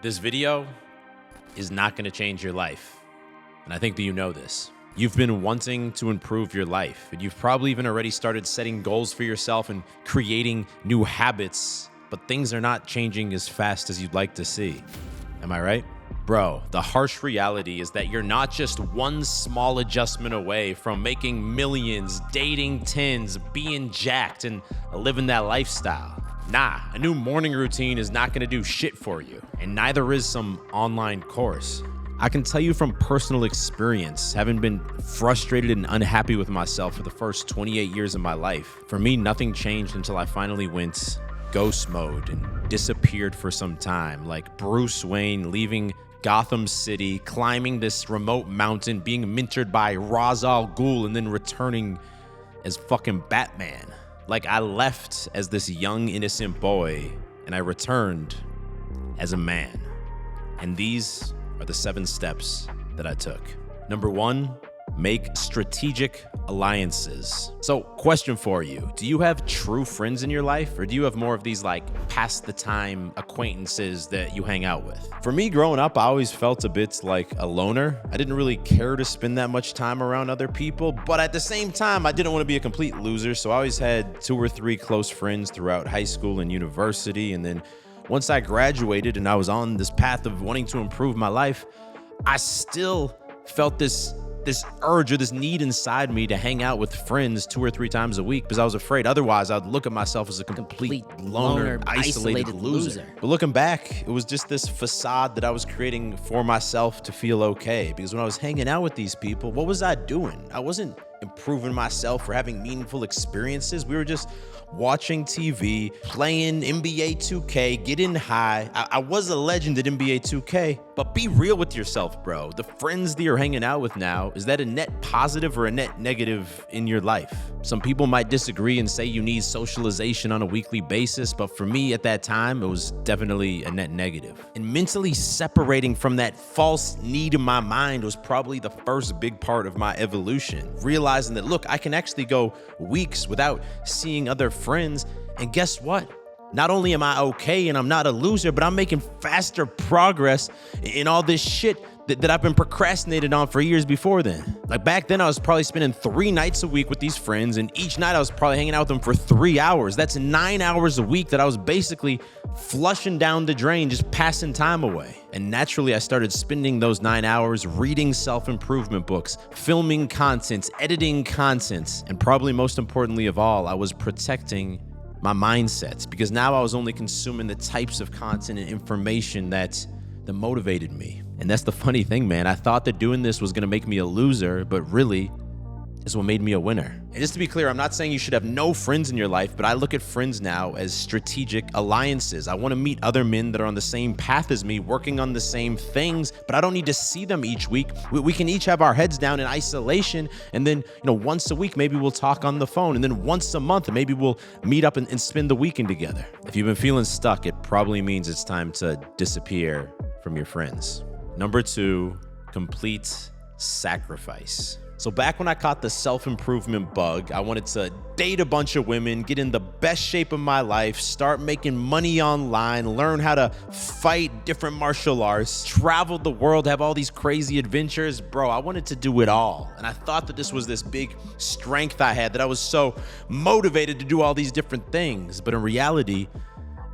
This video is not going to change your life. And I think that you know this. You've been wanting to improve your life, and you've probably even already started setting goals for yourself and creating new habits, but things are not changing as fast as you'd like to see. Am I right? Bro, the harsh reality is that you're not just one small adjustment away from making millions, dating tens, being jacked, and living that lifestyle. Nah, a new morning routine is not gonna do shit for you, and neither is some online course. I can tell you from personal experience, having been frustrated and unhappy with myself for the first 28 years of my life. For me, nothing changed until I finally went ghost mode and disappeared for some time, like Bruce Wayne leaving Gotham City, climbing this remote mountain, being mentored by Ra's al Ghul, and then returning as fucking Batman. Like, I left as this young, innocent boy, and I returned as a man. And these are the 7 steps that I took. Number 1, make strategic alliances. So, question for you. Do you have true friends in your life, or do you have more of these like pass the time acquaintances that you hang out with? For me, growing up, I always felt a bit like a loner. I didn't really care to spend that much time around other people, but at the same time, I didn't want to be a complete loser. So I always had 2 or 3 close friends throughout high school and university. And then once I graduated and I was on this path of wanting to improve my life, I still felt this urge or this need inside me to hang out with friends 2 or 3 times a week because I was afraid otherwise I'd look at myself as a complete loner, isolated loser. But looking back, it was just this facade that I was creating for myself to feel okay, because when I was hanging out with these people, what was I doing? I wasn't improving myself or having meaningful experiences. We were just watching TV, playing NBA 2K, getting high. I was a legend at NBA 2K, but be real with yourself, bro. The friends that you're hanging out with now, is that a net positive or a net negative in your life? Some people might disagree and say you need socialization on a weekly basis, but for me at that time, it was definitely a net negative. And mentally separating from that false need in my mind was probably the first big part of my evolution. Realizing that, look, I can actually go weeks without seeing other friends, and guess what? Not only am I okay and I'm not a loser, but I'm making faster progress in all this shit that I've been procrastinating on for years before then. Like back then, I was probably spending 3 nights a week with these friends, and each night I was probably hanging out with them for 3 hours. That's 9 hours a week that I was basically flushing down the drain, just passing time away. And naturally, I started spending those 9 hours reading self-improvement books, filming content, editing content, and probably most importantly of all, I was protecting my mindsets, because now I was only consuming the types of content and information that motivated me. And that's the funny thing, man. I thought that doing this was gonna make me a loser, but really, is what made me a winner. And just to be clear, I'm not saying you should have no friends in your life, but I look at friends now as strategic alliances. I want to meet other men that are on the same path as me, working on the same things, but I don't need to see them each week. We can each have our heads down in isolation, and then, once a week, maybe we'll talk on the phone, and then once a month, maybe we'll meet up and spend the weekend together. If you've been feeling stuck, it probably means it's time to disappear from your friends. Number 2, complete sacrifice. So back when I caught the self-improvement bug, I wanted to date a bunch of women, get in the best shape of my life, start making money online, learn how to fight different martial arts, travel the world, have all these crazy adventures. Bro, I wanted to do it all. And I thought that this was this big strength I had, that I was so motivated to do all these different things. But in reality,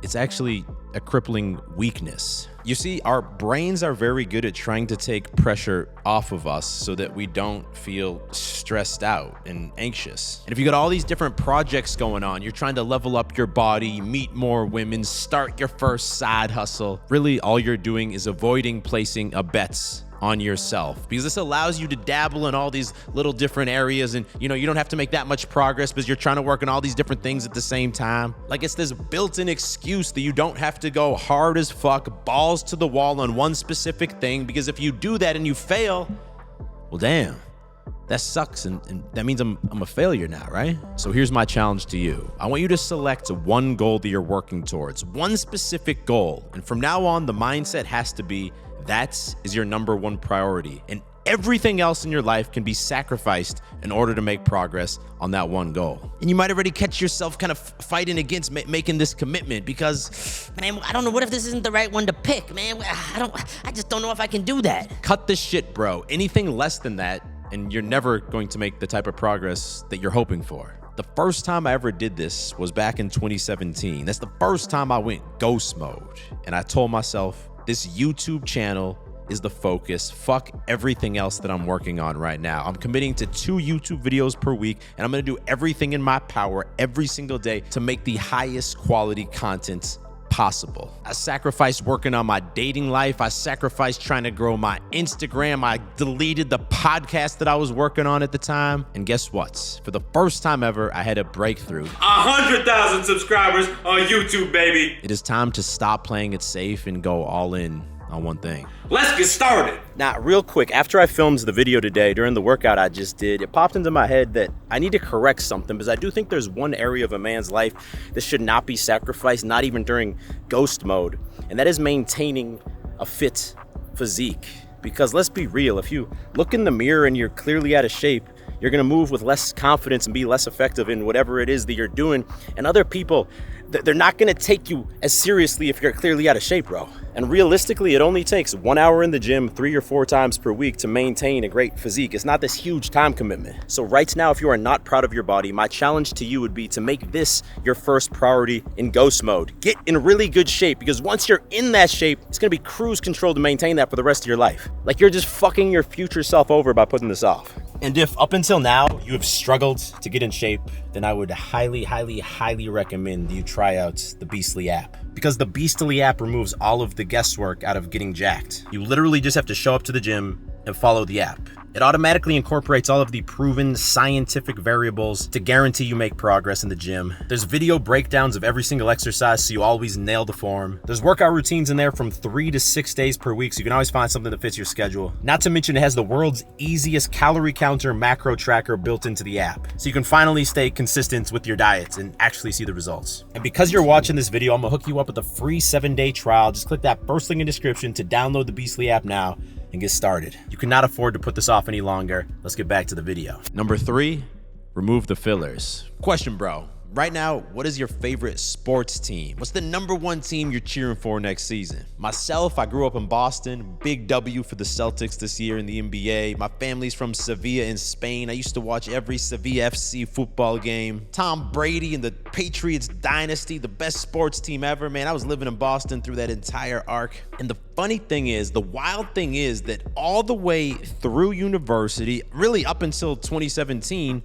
it's actually a crippling weakness. You see, our brains are very good at trying to take pressure off of us so that we don't feel stressed out and anxious. And if you got all these different projects going on, you're trying to level up your body, meet more women, start your first side hustle, really all you're doing is avoiding placing a bets on yourself, because this allows you to dabble in all these little different areas, and you don't have to make that much progress because you're trying to work on all these different things at the same time. Like, it's this built-in excuse that you don't have to go hard as fuck, balls to the wall on one specific thing, because if you do that and you fail, well, damn, that sucks, and that means I'm a failure now, right? So here's my challenge to you. I want you to select one goal that you're working towards, one specific goal, and from now on, the mindset has to be that is your number 1 priority. And everything else in your life can be sacrificed in order to make progress on that one goal. And you might already catch yourself kind of fighting against making this commitment because, man, I don't know, what if this isn't the right one to pick, man? I just don't know if I can do that. Cut this shit, bro. Anything less than that, and you're never going to make the type of progress that you're hoping for. The first time I ever did this was back in 2017. That's the first time I went ghost mode. And I told myself, this YouTube channel is the focus. Fuck everything else that I'm working on right now. I'm committing to 2 YouTube videos per week, and I'm gonna do everything in my power every single day to make the highest quality content possible. I sacrificed working on my dating life. I sacrificed trying to grow my Instagram. I deleted the podcast that I was working on at the time. And guess what? For the first time ever, I had a breakthrough. 100,000 subscribers on YouTube, baby. It is time to stop playing it safe and go all in on one thing. Let's get started. Now, real quick, after I filmed the video today, during the workout I just did, it popped into my head that I need to correct something because I do think there's one area of a man's life that should not be sacrificed, not even during ghost mode, and that is maintaining a fit physique. Because let's be real, if you look in the mirror and you're clearly out of shape, you're gonna move with less confidence and be less effective in whatever it is that you're doing. And other people, they're not gonna take you as seriously if you're clearly out of shape, bro. And realistically, it only takes 1 hour in the gym 3 or 4 times per week to maintain a great physique. It's not this huge time commitment. So right now, if you are not proud of your body, my challenge to you would be to make this your first priority in ghost mode. Get in really good shape, because once you're in that shape, it's gonna be cruise control to maintain that for the rest of your life. Like, you're just fucking your future self over by putting this off. And if up until now you have struggled to get in shape, then I would highly, highly, highly recommend you try out the Beastly app. Because the Beastly app removes all of the guesswork out of getting jacked. You literally just have to show up to the gym and follow the app. It automatically incorporates all of the proven scientific variables to guarantee you make progress in the gym. There's video breakdowns of every single exercise so you always nail the form. There's workout routines in there from 3 to 6 days per week, so you can always find something that fits your schedule. Not to mention, it has the world's easiest calorie counter macro tracker built into the app, so you can finally stay consistent with your diets and actually see the results. And because you're watching this video, I'm gonna hook you up with a free 7-day trial. Just click that first link in the description to download the Beastly app now and get started. You cannot afford to put this off any longer. Let's get back to the video. Number 3, remove the fillers. Question, bro. Right now, what is your favorite sports team? What's the #1 team you're cheering for next season? Myself, I grew up in Boston. Big W for the Celtics this year in the NBA. My family's from Sevilla in Spain. I used to watch every Sevilla FC football game. Tom Brady and the Patriots dynasty, the best sports team ever, man. I was living in Boston through that entire arc. And the funny thing is, the wild thing is that all the way through university, really up until 2017,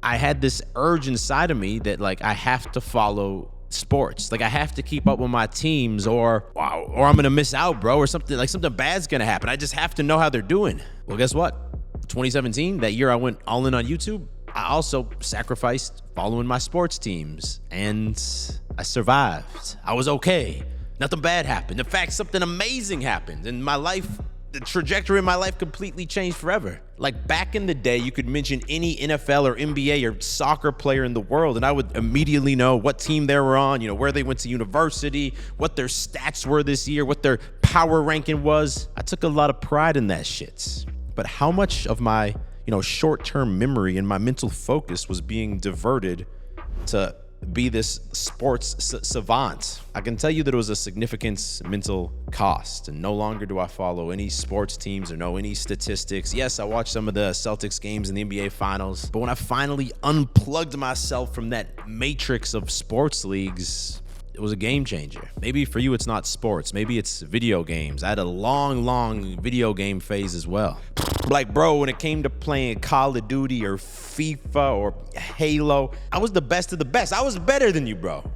I had this urge inside of me that, like, I have to follow sports. Like, I have to keep up with my teams or I'm gonna miss out, bro, or something bad's gonna happen. I just have to know how they're doing. Well, guess what? 2017, that year I went all in on YouTube, I also sacrificed following my sports teams, and I survived. I was okay. Nothing bad happened. In fact, something amazing happened in my life. The trajectory of my life completely changed forever. Like, back in the day, you could mention any NFL or NBA or soccer player in the world, and I would immediately know what team they were on, where they went to university, what their stats were this year, what their power ranking was. I took a lot of pride in that shit. But how much of my, short-term memory and my mental focus was being diverted to be this sports savant? I can tell you that it was a significant mental cost, and no longer do I follow any sports teams or know any statistics. Yes, I watched some of the Celtics games in the NBA Finals, but when I finally unplugged myself from that matrix of sports leagues, it was a game changer. Maybe for you it's not sports, maybe it's video games. I had a long video game phase as well. Like, bro, when it came to playing Call of Duty or FIFA or Halo, I was the best of the best. I was better than you, bro.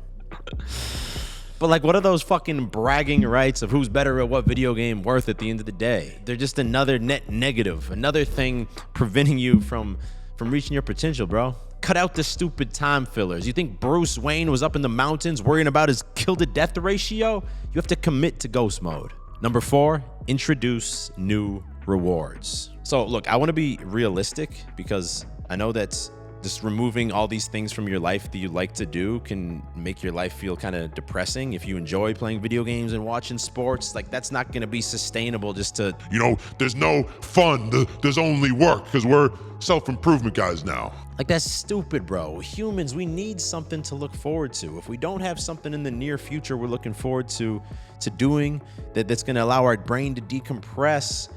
But, like, what are those fucking bragging rights of who's better at what video game worth at the end of the day? They're just another net negative, another thing preventing you from reaching your potential, bro. Cut out the stupid time fillers. You think Bruce Wayne was up in the mountains worrying about his kill-to-death ratio? You have to commit to ghost mode. Number 4, introduce new rewards. So look, I want to be realistic because I know that Just removing all these things from your life that you like to do can make your life feel kind of depressing. If you enjoy playing video games and watching sports, like that's not going to be sustainable just to... There's no fun. There's only work because we're self-improvement guys now. Like, that's stupid, bro. Humans, we need something to look forward to. If we don't have something in the near future we're looking forward to doing that's going to allow our brain to decompress,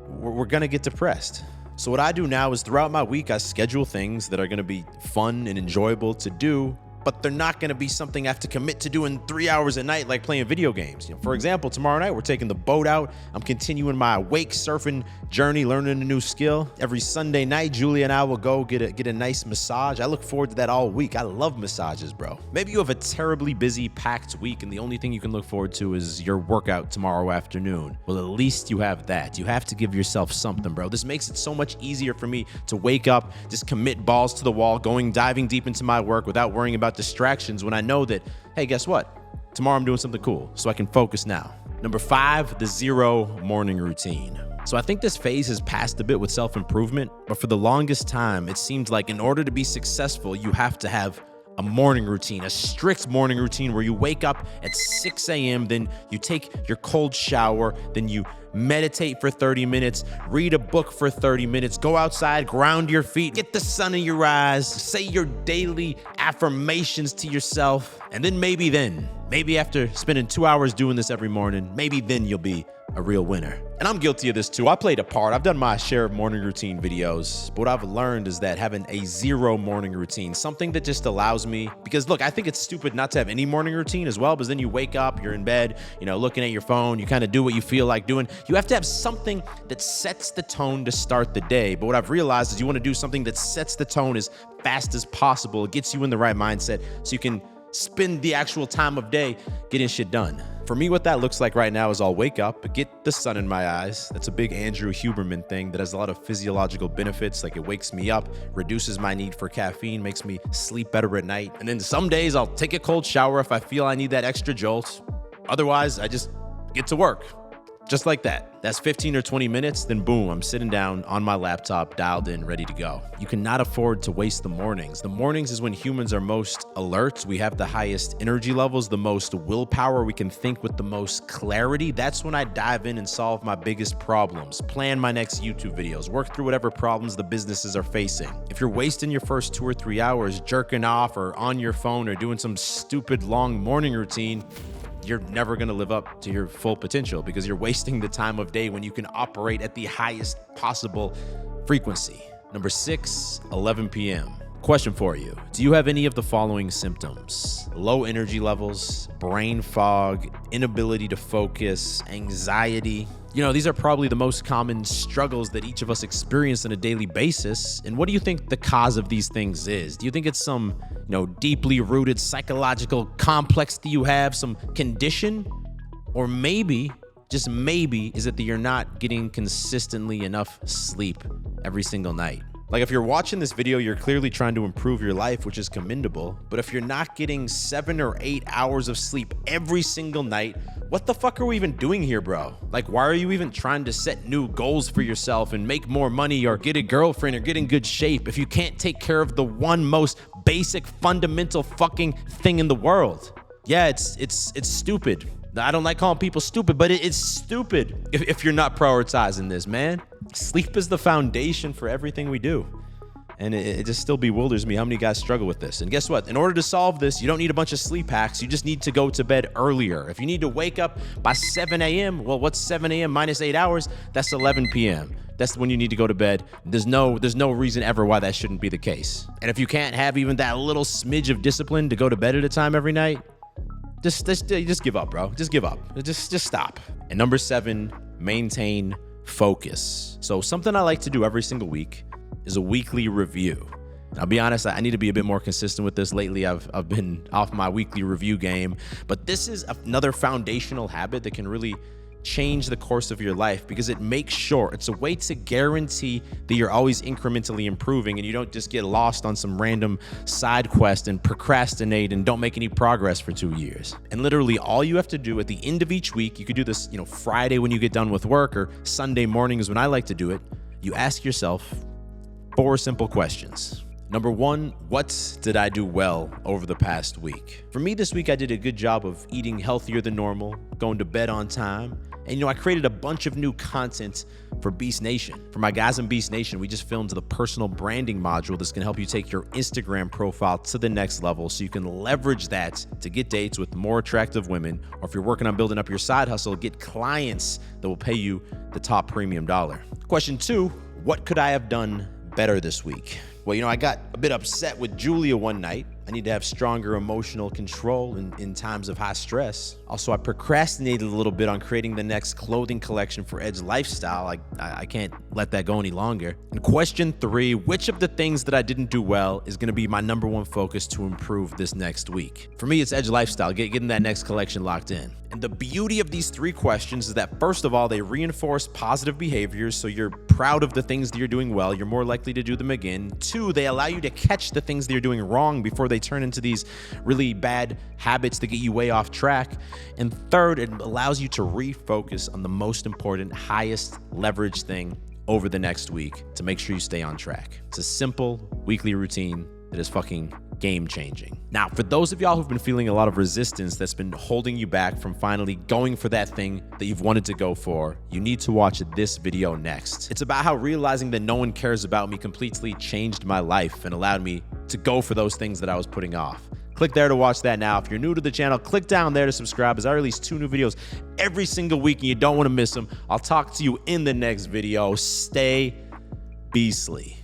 we're going to get depressed. So what I do now is throughout my week, I schedule things that are going to be fun and enjoyable to do, but they're not going to be something I have to commit to doing 3 hours a night like playing video games. For example, tomorrow night, we're taking the boat out. I'm continuing my wake surfing journey, learning a new skill. Every Sunday night, Julia and I will go get a nice massage. I look forward to that all week. I love massages, bro. Maybe you have a terribly busy, packed week, and the only thing you can look forward to is your workout tomorrow afternoon. Well, at least you have that. You have to give yourself something, bro. This makes it so much easier for me to wake up, just commit balls to the wall, diving deep into my work without worrying about distractions when I know that, hey, guess what? Tomorrow I'm doing something cool, so I can focus now. Number 5, the 0 morning routine. So I think this phase has passed a bit with self-improvement, but for the longest time, it seemed like in order to be successful, you have to have a morning routine, a strict morning routine where you wake up at 6 a.m., then you take your cold shower, then you meditate for 30 minutes, read a book for 30 minutes, go outside, ground your feet, get the sun in your eyes, say your daily affirmations to yourself, and then maybe after spending 2 hours doing this every morning, maybe then you'll be a real winner. And I'm guilty of this too. I played a part. I've done my share of morning routine videos, but what I've learned is that having a 0 morning routine, something that just allows me, because look, I think it's stupid not to have any morning routine as well, because then you wake up, you're in bed, looking at your phone, you kind of do what you feel like doing. You have to have something that sets the tone to start the day. But what I've realized is you want to do something that sets the tone as fast as possible. It gets you in the right mindset so you can spend the actual time of day getting shit done. For me, what that looks like right now is I'll wake up, get the sun in my eyes. That's a big Andrew Huberman thing that has a lot of physiological benefits. Like, it wakes me up, reduces my need for caffeine, makes me sleep better at night. And then some days I'll take a cold shower if I feel I need that extra jolt. Otherwise, I just get to work. Just like that. That's 15 or 20 minutes, then boom, I'm sitting down on my laptop, dialed in, ready to go. You cannot afford to waste the mornings. The mornings is when humans are most alert. We have the highest energy levels, the most willpower. We can think with the most clarity. That's when I dive in and solve my biggest problems, plan my next YouTube videos, work through whatever problems the businesses are facing. If you're wasting your first 2 or 3 hours jerking off or on your phone or doing some stupid long morning routine, you're never going to live up to your full potential because you're wasting the time of day when you can operate at the highest possible frequency. Number 6, 11 p.m. Question for you. Do you have any of the following symptoms? Low energy levels, brain fog, inability to focus, anxiety? These are probably the most common struggles that each of us experience on a daily basis. And what do you think the cause of these things is? Do you think it's some, deeply rooted psychological complex that you have, some condition? Or maybe, just maybe, is it that you're not getting consistently enough sleep every single night? Like, if you're watching this video, you're clearly trying to improve your life, which is commendable. But if you're not getting 7 or 8 hours of sleep every single night, what the fuck are we even doing here, bro? Like, why are you even trying to set new goals for yourself and make more money or get a girlfriend or get in good shape if you can't take care of the one most basic, fundamental fucking thing in the world? Yeah, it's stupid. I don't like calling people stupid, but it's stupid if you're not prioritizing this, man. Sleep is the foundation for everything we do. And it just still bewilders me how many guys struggle with this. And guess what? In order to solve this, you don't need a bunch of sleep hacks. You just need to go to bed earlier. If you need to wake up by 7 a.m., well, what's 7 a.m. minus 8 hours? That's 11 p.m. That's when you need to go to bed. There's no reason ever why that shouldn't be the case. And if you can't have even that little smidge of discipline to go to bed at a time every night, just give up, bro. Just give up. Just stop. And number 7, maintain focus. So something I like to do every single week is a weekly review. I'll be honest, I need to be a bit more consistent with this. Lately, I've been off my weekly review game, but this is another foundational habit that can really change the course of your life because it makes sure, it's a way to guarantee that you're always incrementally improving and you don't just get lost on some random side quest and procrastinate and don't make any progress for 2 years. And literally all you have to do at the end of each week, you could do this, Friday when you get done with work or Sunday morning is when I like to do it. You ask yourself 4 simple questions. Number one, what did I do well over the past week? For me this week, I did a good job of eating healthier than normal, going to bed on time, and I created a bunch of new content for Beast Nation. For my guys in Beast Nation, we just filmed the personal branding module that's gonna help you take your Instagram profile to the next level so you can leverage that to get dates with more attractive women, or if you're working on building up your side hustle, get clients that will pay you the top premium dollar. Question two, what could I have done better this week? Well, I got a bit upset with Julia one night. I need to have stronger emotional control in times of high stress. Also, I procrastinated a little bit on creating the next clothing collection for Edge Lifestyle. I can't let that go any longer. And question three, which of the things that I didn't do well is gonna be my number one focus to improve this next week? For me, it's Edge Lifestyle, getting that next collection locked in. And the beauty of these three questions is that, first of all, they reinforce positive behaviors, so you're proud of the things that you're doing well. You're more likely to do them again. Two, they allow you to catch the things that you're doing wrong before they turn into these really bad habits that get you way off track. And third, it allows you to refocus on the most important, highest leverage thing over the next week to make sure you stay on track. It's a simple weekly routine that is fucking game changing. Now, for those of y'all who've been feeling a lot of resistance that's been holding you back from finally going for that thing that you've wanted to go for, you need to watch this video next. It's about how realizing that no one cares about me completely changed my life and allowed me to go for those things that I was putting off. Click there to watch that now. If you're new to the channel, click down there to subscribe, as I release 2 new videos every single week and you don't want to miss them. I'll talk to you in the next video. Stay beastly.